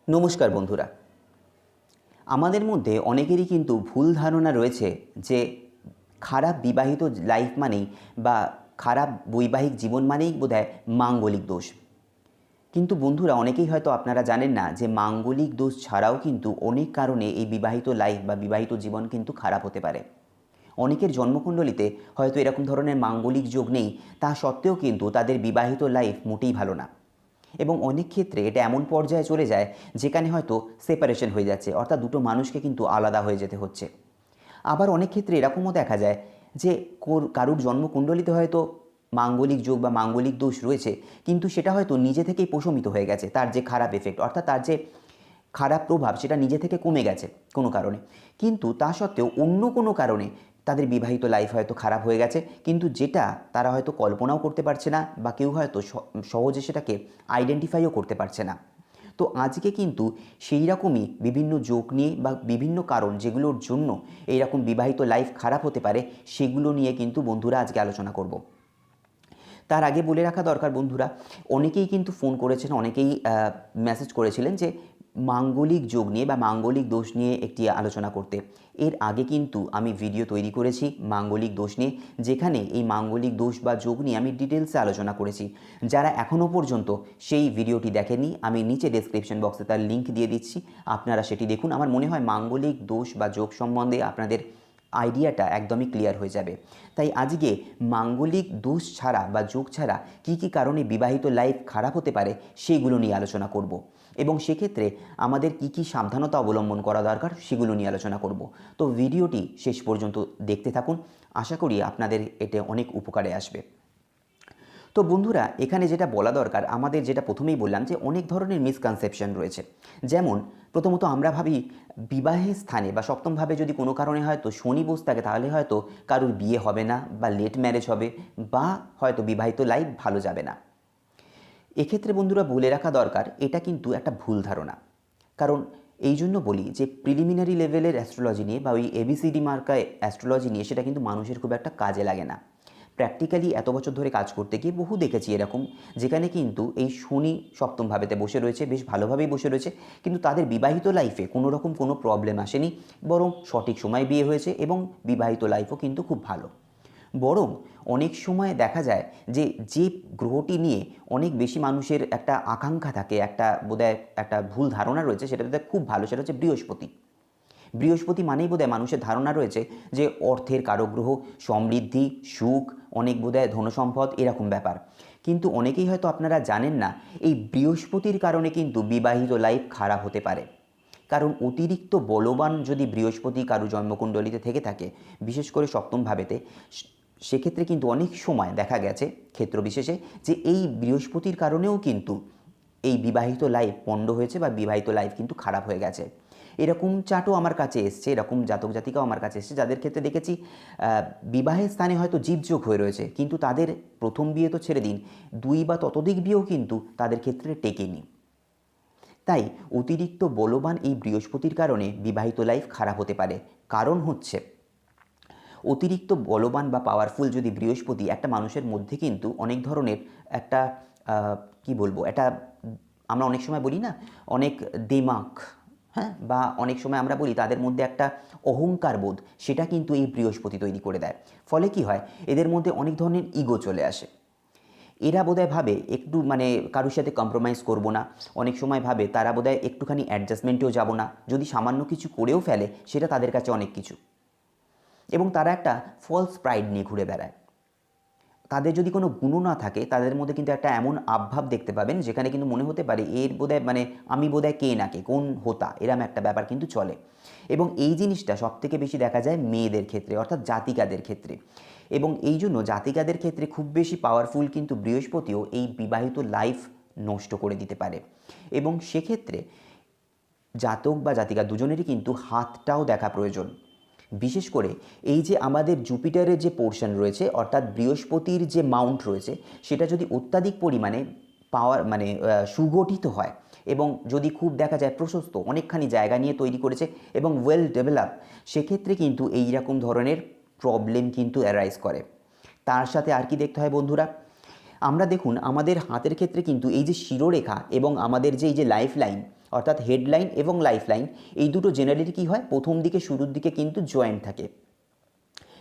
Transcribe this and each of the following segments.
নমস্কার বন্ধুরা। আমাদের মধ্যে অনেকেরই কিন্তু ভুল ধারণা রয়েছে যে খারাপ বিবাহিত লাইফ মানেই বা খারাপ বৈবাহিক জীবন মানেই বোধহয় মাঙ্গলিক দোষ। কিন্তু বন্ধুরা, অনেকেই হয়তো আপনারা জানেন না যে মাঙ্গলিক দোষ ছাড়াও কিন্তু অনেক কারণে এই বিবাহিত লাইফ বা বিবাহিত জীবন কিন্তু খারাপ হতে পারে। অনেকের জন্মকুণ্ডলিতে হয়তো এরকম ধরনের মাঙ্গলিক যোগ নেই, তা সত্ত্বেও কিন্তু তাদের বিবাহিত লাইফ মোটেই ভালো না। এবং অনেক ক্ষেত্রে এটা এমন পর্যায়ে চলে যায় যেখানে হয়তো সেপারেশন হয়ে যাচ্ছে, অর্থাৎ দুটো মানুষকে কিন্তু আলাদা হয়ে যেতে হচ্ছে। আবার অনেক ক্ষেত্রে এরকমও দেখা যায় যে কারুর জন্মকুণ্ডলিতে হয়তো মাঙ্গলিক যোগ বা মাঙ্গলিক দোষ রয়েছে, কিন্তু সেটা হয়তো নিজে থেকেই প্রশমিত হয়ে গেছে, তার যে খারাপ এফেক্ট অর্থাৎ তার যে খারাপ প্রভাব সেটা নিজে থেকে কমে গেছে কোনো কারণে। কিন্তু তা সত্ত্বেও অন্য কোনো কারণে তাদের বিবাহিত লাইফ হয়তো খারাপ হয়ে গেছে, কিন্তু যেটা তারা হয়তো কল্পনাও করতে পারছে না বা কেউ হয়তো সহজে সেটাকে আইডেন্টিফাইও করতে পারছে না। তো আজকে কিন্তু সেই রকমই বিভিন্ন যোগ নিয়ে বা বিভিন্ন কারণ যেগুলোর জন্য এইরকম বিবাহিত লাইফ খারাপ হতে পারে সেগুলো নিয়ে কিন্তু বন্ধুরা আজকে আলোচনা করব। তার আগে বলে রাখা দরকার বন্ধুরা, অনেকেই কিন্তু ফোন করেছেন, অনেকেই মেসেজ করেছিলেন যে মাঙ্গলিক যোগ নিয়ে বা মাঙ্গলিক দোষ নিয়ে একটি আলোচনা করতে। এর আগে কিন্তু আমি ভিডিও তৈরি করেছি মাঙ্গলিক দোষ নিয়ে, যেখানে এই মাঙ্গলিক দোষ বা যোগ নিয়ে আমি ডিটেলসে আলোচনা করেছি। যারা এখনও পর্যন্ত সেই ভিডিওটি দেখেননি, আমি নিচে ডেসক্রিপশন বক্সে তার লিঙ্ক দিয়ে দিচ্ছি, আপনারা সেটি দেখুন। আমার মনে হয় মাঙ্গলিক দোষ বা যোগ সম্বন্ধে আপনাদের আইডিয়াটা একদমই ক্লিয়ার হয়ে যাবে। তাই আজকে মাঙ্গলিক দোষ ছাড়া বা যোগ ছাড়া কী কী কারণে বিবাহিত লাইফ খারাপ হতে পারে সেগুলো নিয়ে আলোচনা করব, এবং সেক্ষেত্রে আমাদের কী কী সাবধানতা অবলম্বন করা দরকার সেগুলো নিয়ে আলোচনা করব। তো ভিডিওটি শেষ পর্যন্ত দেখতে থাকুন, আশা করি আপনাদের এতে অনেক উপকারে আসবে। তো বন্ধুরা, এখানে যেটা বলা দরকার, আমাদের যেটা প্রথমেই বললাম যে অনেক ধরনের মিসকনসেপশন রয়েছে। যেমন প্রথমত আমরা ভাবি বিবাহের স্থানে বা সপ্তমভাবে যদি কোনো কারণে হয়তো শনি বসে থাকে তাহলে হয়তো কারুর বিয়ে হবে না বা লেট ম্যারেজ হবে বা হয়তো বিবাহিত লাইফ ভালো যাবে না। এক্ষেত্রে বন্ধুরা বলে রাখা দরকার, এটা কিন্তু একটা ভুল ধারণা। কারণ এই জন্য বলি যে প্রিলিমিনারি লেভেলের অ্যাস্ট্রোলজি নিয়ে বা ওই এবিসিডি মার্কায় অ্যাস্ট্রোলজি নিয়ে সেটা কিন্তু মানুষের খুব একটা কাজে লাগে না। প্র্যাকটিক্যালি এত বছর ধরে কাজ করতে গিয়ে বহু দেখেছি এরকম, যেখানে কিন্তু এই শনি সপ্তম ভাবেতে বসে রয়েছে, বেশ ভালোভাবেই বসে রয়েছে, কিন্তু তাদের বিবাহিত লাইফে কোনো রকম কোনো প্রবলেম আসেনি, বরং সঠিক সময় বিয়ে হয়েছে এবং বিবাহিত লাইফও কিন্তু খুব ভালো। বরং অনেক সময় দেখা যায় যে যে গ্রহটি নিয়ে অনেক বেশি মানুষের একটা আকাঙ্ক্ষা থাকে, একটা বোধহয় একটা ভুল ধারণা রয়েছে, সেটা বোধহয় খুব ভালো, সেটা হচ্ছে বৃহস্পতি। বৃহস্পতি মানেই বোধহয় মানুষের ধারণা রয়েছে যে অর্থের কারক গ্রহ, সমৃদ্ধি, সুখ, অনেক বোধহয় ধনসম্পদ, এরকম ব্যাপার। কিন্তু অনেকেই হয়তো আপনারা জানেন না, এই বৃহস্পতির কারণে কিন্তু বিবাহিত লাইফ খারাপ হতে পারে। কারণ অতিরিক্ত বলবান যদি বৃহস্পতি কারো জন্মকুণ্ডলিতে থেকে থাকে, বিশেষ করে সপ্তম ভাবেতে, সেক্ষেত্রে কিন্তু অনেক সময় দেখা গেছে ক্ষেত্র বিশেষে যে এই বৃহস্পতির কারণেও কিন্তু এই বিবাহিত লাইফ পণ্ড হয়েছে বা বিবাহিত লাইফ কিন্তু খারাপ হয়ে গেছে। এরকম চার্টও আমার কাছে এসছে, এরকম জাতক জাতিকাও আমার কাছে এসছে, যাদের ক্ষেত্রে দেখেছি বিবাহের স্থানে হয়তো জীবযোগ হয়ে রয়েছে, কিন্তু তাদের প্রথম বিয়ে তো ছেড়ে দিন, দুই বা ততোধিক বিয়েও কিন্তু তাদের ক্ষেত্রে টেকেনি। তাই অতিরিক্ত বলবান এই বৃহস্পতির কারণে বিবাহিত লাইফ খারাপ হতে পারে। কারণ হচ্ছে অতিরিক্ত বলবান বা পাওয়ারফুল যদি বৃহস্পতি একটা মানুষের মধ্যে কিন্তু অনেক ধরনের একটা কি বলবো, এটা আমরা অনেক সময় বলি না, অনেক দিমাগ, হ্যাঁ, বা অনেক সময় আমরা বলি তাদের মধ্যে একটা অহংকার বোধ, সেটা কিন্তু এই বৃহস্পতি তৈরি করে দেয়। ফলে কি হয়, এদের মধ্যে অনেক ধরনের ইগো চলে আসে। এরা বোধহয় ভাবে একটু মানে কারোর সাথে কম্প্রোমাইজ করবো না, অনেক সময় ভাবে তারা বোধহয় একটুখানি অ্যাডজাস্টমেন্টেও যাব না, যদি সামান্য কিছু করেও ফেলে সেটা তাদের কাছে অনেক কিছু। এবং তারা একটা ফলস প্রাইড নিয়ে ঘুরে বেড়ায়। তাদের যদি কোনো গুণও না থাকে, তাদের মধ্যে কিন্তু একটা এমন আবভাব দেখতে পাবেন যেখানে কিন্তু মনে হতে পারে এর বোধহয় মানে আমি বোধহয় কে না কে, কোন হোতা, এরম একটা ব্যাপার কিন্তু চলে। এবং এই জিনিসটা সবথেকে বেশি দেখা যায় মেয়েদের ক্ষেত্রে, অর্থাৎ জাতিকাদের ক্ষেত্রে। এবং এই জন্য জাতিকাদের ক্ষেত্রে খুব বেশি পাওয়ারফুল কিন্তু বৃহস্পতিও এই বিবাহিত লাইফ নষ্ট করে দিতে পারে। এবং সেক্ষেত্রে জাতক বা জাতিকা দুজনেরই কিন্তু হাতটাও দেখা প্রয়োজন। বিশেষ করে এই যে আমাদের জুপিটারের যে পোর্শন রয়েছে, অর্থাৎ বৃহস্পতির যে মাউন্ট রয়েছে, সেটা যদি অত্যাধিক পরিমাণে পাওয়ার মানে সুগঠিত হয় এবং যদি খুব দেখা যায় প্রশস্ত অনেকখানি জায়গা নিয়ে তৈরি করেছে এবং ওয়েল ডেভেলপ, সেক্ষেত্রে কিন্তু এই রকম ধরনের প্রবলেম কিন্তু অ্যারাইজ করে। তার সাথে আর কি দেখতে হয় বন্ধুরা, আমরা দেখুন আমাদের হাতের ক্ষেত্রে কিন্তু এই যে শিরোরেখা এবং আমাদের যে এই যে লাইফ লাইন, অর্থাৎ হেডলাইন এবং লাইফলাইন এই দুটো জেনারেলি কী হয়, প্রথম দিকে শুরুর দিকে কিন্তু জয়েন্ট থাকে।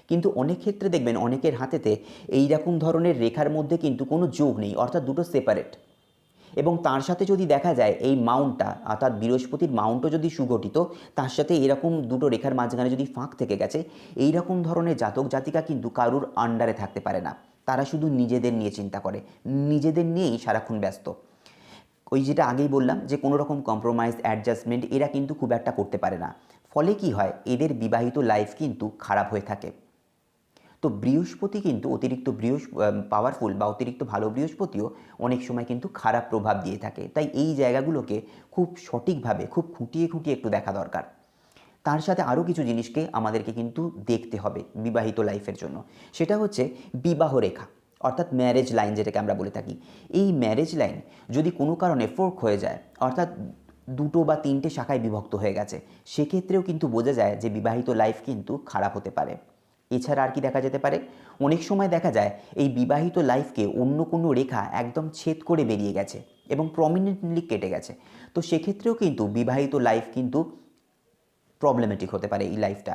কিন্তু অনেক ক্ষেত্রে দেখবেন অনেকের হাতেতে এই রকম ধরনের রেখার মধ্যে কিন্তু কোনো যোগ নেই, অর্থাৎ দুটো সেপারেট। এবং তার সাথে যদি দেখা যায় এই মাউন্টটা, অর্থাৎ বৃহস্পতির মাউন্টও যদি সুগঠিত, তার সাথে এরকম দুটো রেখার মাঝখানে যদি ফাঁক থেকে গেছে, এই রকম ধরনের জাতক জাতিকা কিন্তু কারুর আন্ডারে থাকতে পারে না। তারা শুধু নিজেদের নিয়ে চিন্তা করে, নিজেদের নিয়েই সারাক্ষণ ব্যস্ত। ওই যেটা আগেই বললাম যে কোনো রকম কম্প্রোমাইজ, অ্যাডজাস্টমেন্ট এরা কিন্তু খুব একটা করতে পারে না। ফলে কি হয়, এদের বিবাহিত লাইফ কিন্তু খারাপ হয়ে থাকে। তো বৃহস্পতি কিন্তু অতিরিক্ত পাওয়ারফুল বা অতিরিক্ত ভালো বৃহস্পতিও অনেক সময় কিন্তু খারাপ প্রভাব দিয়ে থাকে। তাই এই জায়গাগুলোকে খুব সঠিকভাবে, খুব খুঁটিয়ে খুঁটিয়ে একটু দেখা দরকার। তার সাথে আরও কিছু জিনিসকে আমাদেরকে কিন্তু দেখতে হবে বিবাহিত লাইফের জন্য। সেটা হচ্ছে বিবাহ রেখা, অর্থাৎ ম্যারেজ লাইন যেটাকে আমরা বলে থাকি। এই ম্যারেজ লাইন যদি কোনো কারণে ফোর্ক হয়ে যায়, অর্থাৎ দুটো বা তিনটে শাখায় বিভক্ত হয়ে গেছে, সেক্ষেত্রেও কিন্তু বোঝা যায় যে বিবাহিত লাইফ কিন্তু খারাপ হতে পারে। এছাড়া আর কি দেখা যেতে পারে, অনেক সময় দেখা যায় এই বিবাহিত লাইফকে অন্য কোনো রেখা একদম ছেদ করে বেরিয়ে গেছে এবং প্রমিনেন্টলি কেটে গেছে। তো সেক্ষেত্রেও কিন্তু বিবাহিত লাইফ কিন্তু প্রবলেমেটিক হতে পারে এই লাইফটা।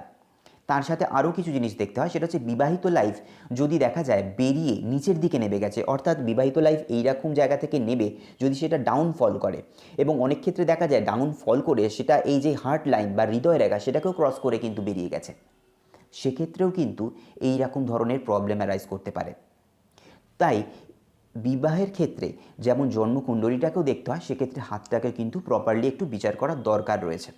তার সাথে আরও কিছু জিনিস দেখতে হয়, সেটা হচ্ছে বিবাহিত লাইফ যদি দেখা যায় বেরিয়ে নিচের দিকে নেমে গেছে, অর্থাৎ বিবাহিত লাইফ এইরকম জায়গা থেকে নেবে যদি সেটা ডাউনফল করে, এবং অনেক ক্ষেত্রে দেখা যায় ডাউনফল করে সেটা এই যে হার্ট লাইন বা হৃদয় রেখা সেটাকেও ক্রস করে কিন্তু বেরিয়ে গেছে, সেক্ষেত্রেও কিন্তু এই রকম ধরনের প্রবলেম অ্যারাইজ করতে পারে। তাই বিবাহের ক্ষেত্রে যেমন জন্মকুণ্ডলীটাকেও দেখতে হয়, সেক্ষেত্রে হাতটাকে কিন্তু প্রপারলি একটু বিচার করার দরকার রয়েছে।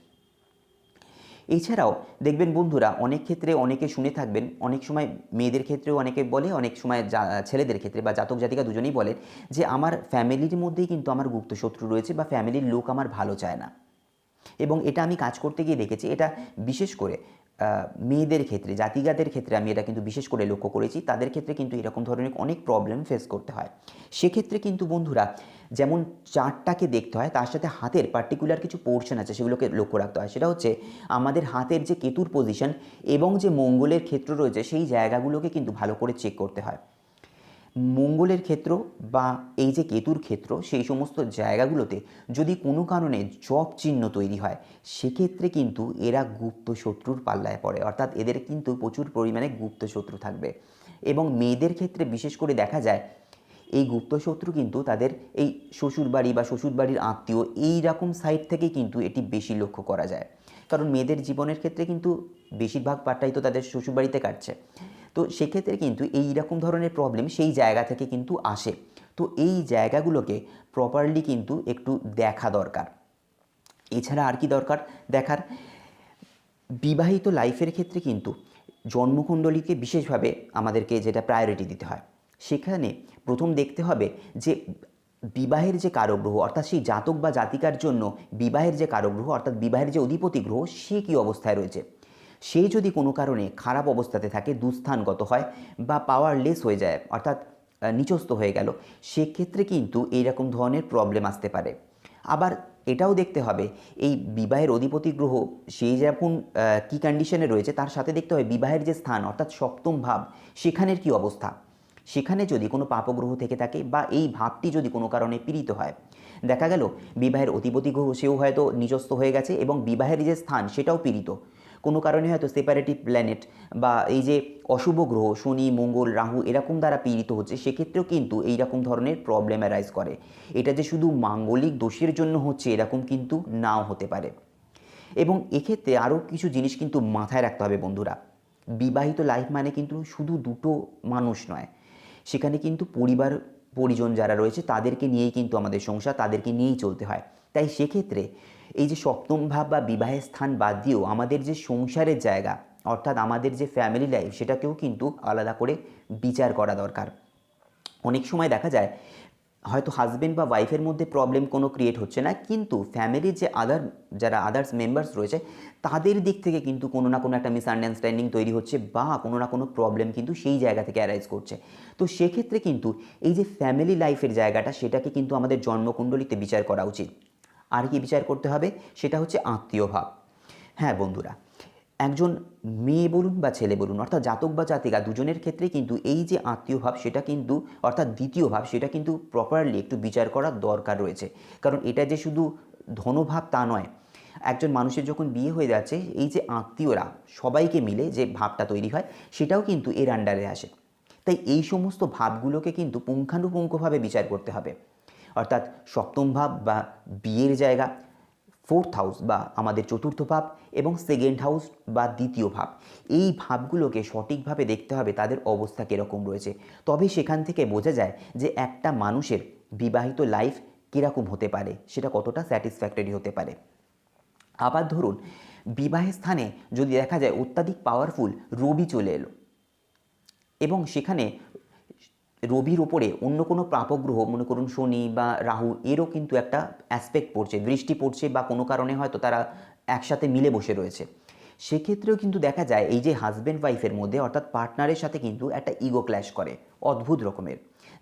এছাড়াও দেখবেন বন্ধুরা, অনেক ক্ষেত্রে অনেকে শুনে থাকবেন, অনেক সময় মেয়েদের ক্ষেত্রেও অনেকে বলে, অনেক সময় ছেলেদের ক্ষেত্রে বা জাতক জাতিকা দুজনেই বলে যে আমার ফ্যামিলির মধ্যেই কিন্তু আমার গুপ্ত শত্রু রয়েছে বা ফ্যামিলির লোক আমার ভালো চায় না। এবং এটা আমি কাজ করতে গিয়ে দেখেছি, এটা বিশেষ করে মেয়েদের ক্ষেত্রে, জাতিগাদের ক্ষেত্রে আমি এটা কিন্তু বিশেষ করে লক্ষ্য করেছি। তাদের ক্ষেত্রে কিন্তু এরকম ধরনের অনেক প্রবলেম ফেস করতে হয়। সেক্ষেত্রে কিন্তু বন্ধুরা যেমন চার্টটাকে দেখতে হয়, তার সাথে হাতের পার্টিকুলার কিছু পোর্শন আছে সেগুলোকে লক্ষ্য রাখতে হয়। সেটা হচ্ছে আমাদের হাতের যে কেতুর পজিশন এবং যে মঙ্গলের ক্ষেত্র রয়েছে সেই জায়গাগুলোকে কিন্তু ভালো করে চেক করতে হয়। মঙ্গলের ক্ষেত্র বা এই যে কেতুর ক্ষেত্র, সেই সমস্ত জায়গাগুলোতে যদি কোনো কারণে জপ চিহ্ন তৈরি হয়, সেক্ষেত্রে কিন্তু এরা গুপ্ত শত্রুর পাল্লায় পড়ে, অর্থাৎ এদের কিন্তু প্রচুর পরিমাণে গুপ্ত শত্রু থাকবে। এবং মেয়েদের ক্ষেত্রে বিশেষ করে দেখা যায় এই গুপ্ত শত্রু কিন্তু তাদের এই শ্বশুরবাড়ি বা শ্বশুরবাড়ির আত্মীয় এই রকম সাইড থেকে কিন্তু এটি বেশি লক্ষ্য করা যায়। কারণ মেয়েদের জীবনের ক্ষেত্রে কিন্তু বেশিরভাগ পার্টটাই তো তাদের শ্বশুরবাড়িতে কাটছে। তো সেক্ষেত্রে কিন্তু এই রকম ধরনের প্রবলেম সেই জায়গা থেকে কিন্তু আসে। তো এই জায়গাগুলোকে প্রপারলি কিন্তু একটু দেখা দরকার। এছাড়া আর কি দরকার দেখার, বিবাহিত লাইফের ক্ষেত্রে কিন্তু জন্মকুণ্ডলীকে বিশেষভাবে আমাদেরকে যেটা প্রায়োরিটি দিতে হয়, সেখানে প্রথম দেখতে হবে যে বিবাহের যে কারগ্রহ, অর্থাৎ সেই জাতক বা জাতিকার জন্য বিবাহের যে কারগ্রহ, অর্থাৎ বিবাহের যে অধিপতি গ্রহ, সে কী অবস্থায় রয়েছে। সে যদি কোনো কারণে খারাপ অবস্থাতে থাকে, দুস্থানগত হয় বা পাওয়ারলেস হয়ে যায়, অর্থাৎ নিচস্থ হয়ে গেল, সেক্ষেত্রে কিন্তু এইরকম ধরনের প্রবলেম আসতে পারে। আবার এটাও দেখতে হবে এই বিবাহের অধিপতি গ্রহ সেই যখন কী কন্ডিশনে রয়েছে, তার সাথে দেখতে হবে বিবাহের যে স্থান, অর্থাৎ সপ্তম ভাব, সেখানের কী অবস্থা। সেখানে যদি কোনো পাপগ্রহ থেকে থাকে বা এই ভাবটি যদি কোনো কারণে পীড়িত হয়, দেখা গেল বিবাহের অধিপতি গ্রহ সেও হয়তো নিজস্ব হয়ে গেছে এবং বিবাহের যে স্থান সেটাও পীড়িত, কোনো কারণে হয়তো সেপারেটিভ প্ল্যানেট বা এই যে অশুভ গ্রহ শনি, মঙ্গল, রাহু এরকম দ্বারা পীড়িত হচ্ছে, সেক্ষেত্রেও কিন্তু এই রকম ধরনের প্রবলেম অ্যারাইজ করে। এটা যে শুধু মাঙ্গলিক দোষের জন্য হচ্ছে এরকম কিন্তু নাও হতে পারে। এবং এক্ষেত্রে আরও কিছু জিনিস কিন্তু মাথায় রাখতে হবে বন্ধুরা, বিবাহিত লাইফ মানে কিন্তু শুধু দুটো মানুষ নয়, সেখানে কিন্তু পরিবার পরিজন যারা রয়েছে তাদেরকে নিয়েই কিন্তু আমাদের সংসার, তাদেরকে নিয়েই চলতে হয়। তাই সেক্ষেত্রে এই যে সপ্তম ভাব বা বিবাহের স্থান বাদ দিয়েও আমাদের যে সংসারের জায়গা, অর্থাৎ আমাদের যে ফ্যামিলি লাইফ, সেটাকেও কিন্তু আলাদা করে বিচার করা দরকার। অনেক সময় দেখা যায় হয়তো হাজব্যান্ড বা ওয়াইফের মধ্যে প্রবলেম কোনো ক্রিয়েট হচ্ছে না, কিন্তু ফ্যামিলির যে যারা আদার্স মেম্বার্স রয়েছে তাদের দিক থেকে কিন্তু কোনো না কোনো একটা মিসআন্ডারস্ট্যান্ডিং তৈরি হচ্ছে বা কোনো না কোনো প্রবলেম কিন্তু সেই জায়গা থেকে অ্যারাইজ করছে। তো সেক্ষেত্রে কিন্তু এই যে ফ্যামিলি লাইফের জায়গাটা, সেটাকে কিন্তু আমাদের জন্মকুণ্ডলিতে বিচার করা উচিত। আর কি বিচার করতে হবে, সেটা হচ্ছে আত্মীয় ভাব। হ্যাঁ বন্ধুরা, একজন মেয়ে বলুন বা ছেলে বলুন, অর্থাৎ জাতক বা জাতিকা দুজনের ক্ষেত্রে কিন্তু এই যে আত্মীয় ভাব, সেটা কিন্তু অর্থাৎ দ্বিতীয় ভাব, সেটা কিন্তু প্রপারলি একটু বিচার করার দরকার রয়েছে। কারণ এটা যে শুধু ধনভাব তা নয়। একজন মানুষের যখন বিয়ে হয়ে যাচ্ছে, এই যে আত্মীয়রা সবাইকে মিলে যে ভাবটা তৈরি হয়, সেটাও কিন্তু এর আন্ডারে আসে। তাই এই সমস্ত ভাবগুলোকে কিন্তু পুঙ্খানুপুঙ্খভাবে বিচার করতে হবে। অর্থাৎ সপ্তম ভাব বা বিয়ের জায়গা, ফোর্থ হাউস বা আমাদের চতুর্থ ভাব এবং সেকেন্ড হাউস বা দ্বিতীয় ভাব, এই ভাবগুলোকে সঠিকভাবে দেখতে হবে তাদের অবস্থা কীরকম রয়েছে। তবে সেখান থেকে বোঝা যায় যে একটা মানুষের বিবাহিত লাইফ কীরকম হতে পারে, সেটা কতটা স্যাটিসফ্যাক্টরি হতে পারে। আবার ধরুন, বিবাহের স্থানে যদি দেখা যায় অত্যাধিক পাওয়ারফুল রবি চলে এলো এবং সেখানে রবির ওপরে অন্য কোনো প্রাপগ্রহ, মনে করুন শনি বা রাহু, এরও কিন্তু একটা অ্যাসপেক্ট পড়ছে, দৃষ্টি পড়ছে, বা কোনো কারণে হয়তো তারা একসাথে মিলে বসে রয়েছে, সেক্ষেত্রেও কিন্তু দেখা যায় এই যে হাজব্যান্ড ওয়াইফের মধ্যে অর্থাৎ পার্টনারের সাথে কিন্তু একটা ইগো ক্ল্যাশ করে অদ্ভুত রকমের।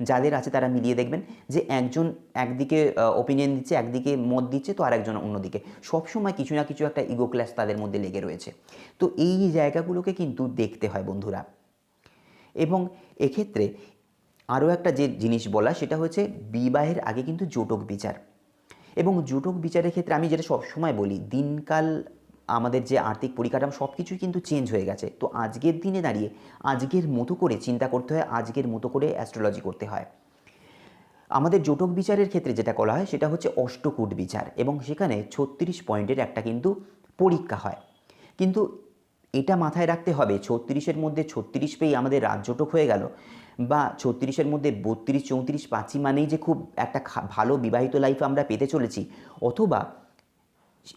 যাদের আছে তারা মিলিয়ে দেখবেন যে একজন একদিকে ওপিনিয়ন দিচ্ছে, একদিকে মত দিচ্ছে, তো আরেকজন অন্যদিকে, সবসময় কিছু না কিছু একটা ইগো ক্ল্যাশ তাদের মধ্যে লেগে রয়েছে। তো এই জায়গাগুলোকে কিন্তু দেখতে হয় বন্ধুরা। এবং এক্ষেত্রে আরও একটা যে জিনিস বলা, সেটা হচ্ছে বিবাহের আগে কিন্তু জোটক বিচার। এবং জোটক বিচারের ক্ষেত্রে আমি যেটা সবসময় বলি, দিনকাল আমাদের যে আর্থিক পরিকাঠামো সব কিছুই কিন্তু চেঞ্জ হয়ে গেছে। তো আজকের দিনে দাঁড়িয়ে আজকের মতো করে চিন্তা করতে হয়, আজকের মতো করে অ্যাস্ট্রোলজি করতে হয়। আমাদের জোটক বিচারের ক্ষেত্রে যেটা করা হয় সেটা হচ্ছে অষ্টকূট বিচার, এবং সেখানে 36 পয়েন্টের একটা কিন্তু পরীক্ষা হয়। কিন্তু এটা মাথায় রাখতে হবে, 36-এর মধ্যে 36 পেয়েই আমাদের রাজজোটক হয়ে গেল, বা 36-এর মধ্যে 32-34 পাচ্ছি মানেই যে খুব একটা ভালো বিবাহিত লাইফ আমরা পেতে চলেছি, অথবা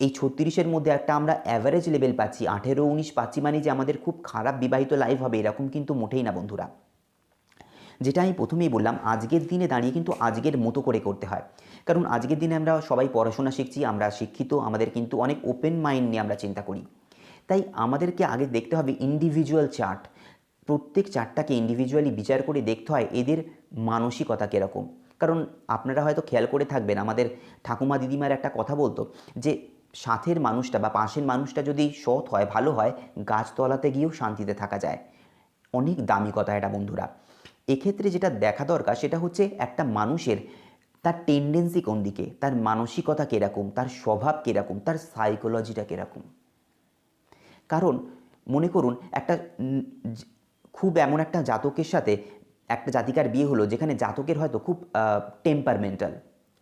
এই 36-এর মধ্যে একটা আমরা অ্যাভারেজ লেভেল পাচ্ছি, 18-19 পাচ্ছি মানে যে আমাদের খুব খারাপ বিবাহিত লাইফ হবে, এরকম কিন্তু মোটেই না বন্ধুরা। যেটা আমি প্রথমেই বললাম, আজকের দিনে দাঁড়িয়ে কিন্তু আজকের মতো করে করতে হয়। কারণ আজকের দিনে আমরা সবাই পড়াশোনা শিখছি, আমরা শিক্ষিত, আমাদের কিন্তু অনেক ওপেন মাইন্ড নিয়ে আমরা চিন্তা করি। তাই আমাদেরকে আগে দেখতে হবে ইন্ডিভিজুয়াল চার্ট, প্রত্যেক চার্টটাকে ইন্ডিভিজুয়ালি বিচার করে দেখতে হয় এদের মানসিকতা কীরকম। কারণ আপনারা হয়তো খেয়াল করে থাকবেন, আমাদের ঠাকুমা দিদিমার একটা কথা বলতো যে সাথের মানুষটা বা পাশের মানুষটা যদি সৎ হয়, ভালো হয়, গাছতলাতে গিয়েও শান্তিতে থাকা যায়। অনেক দামি কথা এটা বন্ধুরা। এক্ষেত্রে যেটা দেখা দরকার সেটা হচ্ছে একটা মানুষের তার টেন্ডেন্সি কোন দিকে, তার মানসিকতা কীরকম, তার স্বভাব কীরকম, তার সাইকোলজিটা কীরকম। কারণ মনে করুন একটা খুব এমন একটা জাতকের সাথে একটা জাতিকার বিয়ে হলো যেখানে জাতকের হয়তো খুব টেম্পারমেন্টাল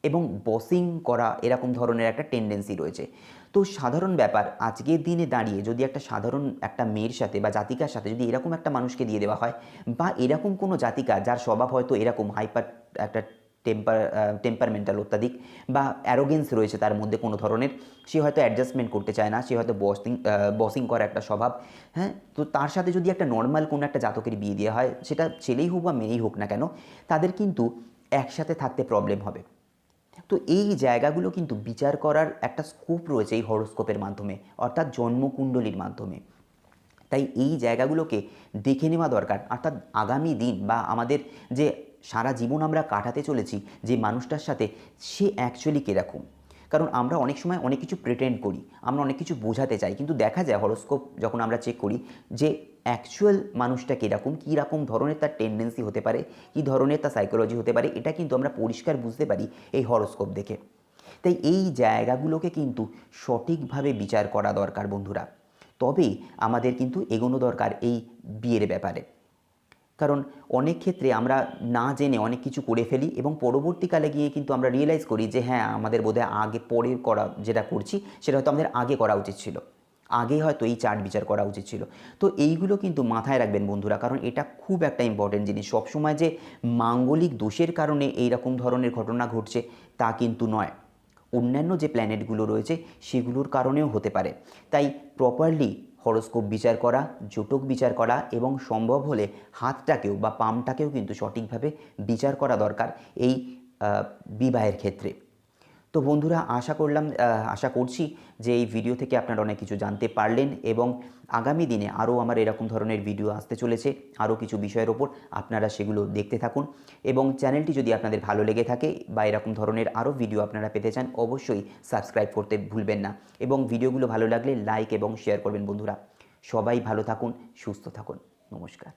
এবং বসিং করা এরকম ধরনের একটা টেন্ডেন্সি রয়েছে। তো সাধারণ ব্যাপার, আজকের দিনে দাঁড়িয়ে যদি একটা সাধারণ একটা মেয়ের সাথে বা জাতিকার সাথে যদি এরকম একটা মানুষকে দিয়ে দেওয়া হয়, বা এরকম কোনো জাতিকা যার স্বভাব হয়তো এরকম হাইপার একটা টেম্পারমেন্টাল অত্যাধিক, বা অ্যারোগেন্স রয়েছে তার মধ্যে কোনো ধরনের, সে হয়তো অ্যাডজাস্টমেন্ট করতে চায় না, সে হয়তো বসিং করা একটা স্বভাব, হ্যাঁ, তো তার সাথে যদি একটা নর্মাল কোনো একটা জাতকের বিয়ে দেওয়া হয়, সেটা ছেলেই হোক বা মেয়েই হোক না কেন, তাদের কিন্তু একসাথে থাকতে প্রবলেম হবে। তো এই জায়গাগুলো কিন্তু বিচার করার একটা স্কোপ রয়েছে এই হরোস্কোপের মাধ্যমে, অর্থাৎ জন্মকুণ্ডলীর মাধ্যমে। তাই এই জায়গাগুলোকে দেখে নেওয়া দরকার। অর্থাৎ আগামী দিন বা আমাদের যে সারা জীবন আমরা কাটাতে চলেছি যে মানুষটার সাথে, সে অ্যাকচুয়ালি কীরকম। কারণ আমরা অনেক সময় অনেক কিছু প্রিটেন্ড করি, আমরা অনেক কিছু বোঝাতে চাই, কিন্তু দেখা যায় হরোস্কোপ যখন আমরা চেক করি যে অ্যাকচুয়াল মানুষটা কীরকম, কী রকম ধরনের তার টেন্ডেন্সি হতে পারে, কী ধরনের তার সাইকোলজি হতে পারে, এটা কিন্তু আমরা পরিষ্কার বুঝতে পারি এই হরোস্কোপ দেখে। তাই এই জায়গাগুলোকে কিন্তু সঠিকভাবে বিচার করা দরকার বন্ধুরা। তবেই আমাদের কিন্তু এগোনো দরকার এই বিয়ের ব্যাপারে। কারণ অনেক ক্ষেত্রে আমরা না জেনে অনেক কিছু করে ফেলি এবং পরবর্তীকালে গিয়ে কিন্তু আমরা রিয়েলাইজ করি যে হ্যাঁ, আমাদের বোধহয় আগে পরে করা যেটা করছি সেটা হয়তো আমাদের আগে করা উচিত ছিল, আগে হয়তো এই চার্ট বিচার করা উচিত ছিল। তো এইগুলো কিন্তু মাথায় রাখবেন বন্ধুরা, কারণ এটা খুব একটা ইম্পর্টেন্ট জিনিস। সবসময় যে মাঙ্গলিক দোষের কারণে এই রকম ধরনের ঘটনা ঘটছে তা কিন্তু নয়, অন্যান্য যে প্ল্যানেটগুলো রয়েছে সেগুলোর কারণেও হতে পারে। তাই প্রপারলি হরোস্কোপ বিচার করা, জোটক বিচার করা এবং সম্ভব হলে হাতটাকেও বা পামটাকেও কিন্তু সঠিকভাবে বিচার করা দরকার এই বিবাহের ক্ষেত্রে। তো বন্ধুরা, আশা করছি যে এই ভিডিও থেকে আপনারা অনেক কিছু জানতে পারলেন, এবং আগামী দিনে আরও আমার এরকম ধরনের ভিডিও আসতে চলেছে আরও কিছু বিষয়ের ওপর, আপনারা সেগুলো দেখতে থাকুন। এবং চ্যানেলটি যদি আপনাদের ভালো লেগে থাকে বা এরকম ধরনের আরও ভিডিও আপনারা পেতে চান, অবশ্যই সাবস্ক্রাইব করতে ভুলবেন না, এবং ভিডিওগুলো ভালো লাগলে লাইক এবং শেয়ার করবেন বন্ধুরা। সবাই ভালো থাকুন, সুস্থ থাকুন, নমস্কার।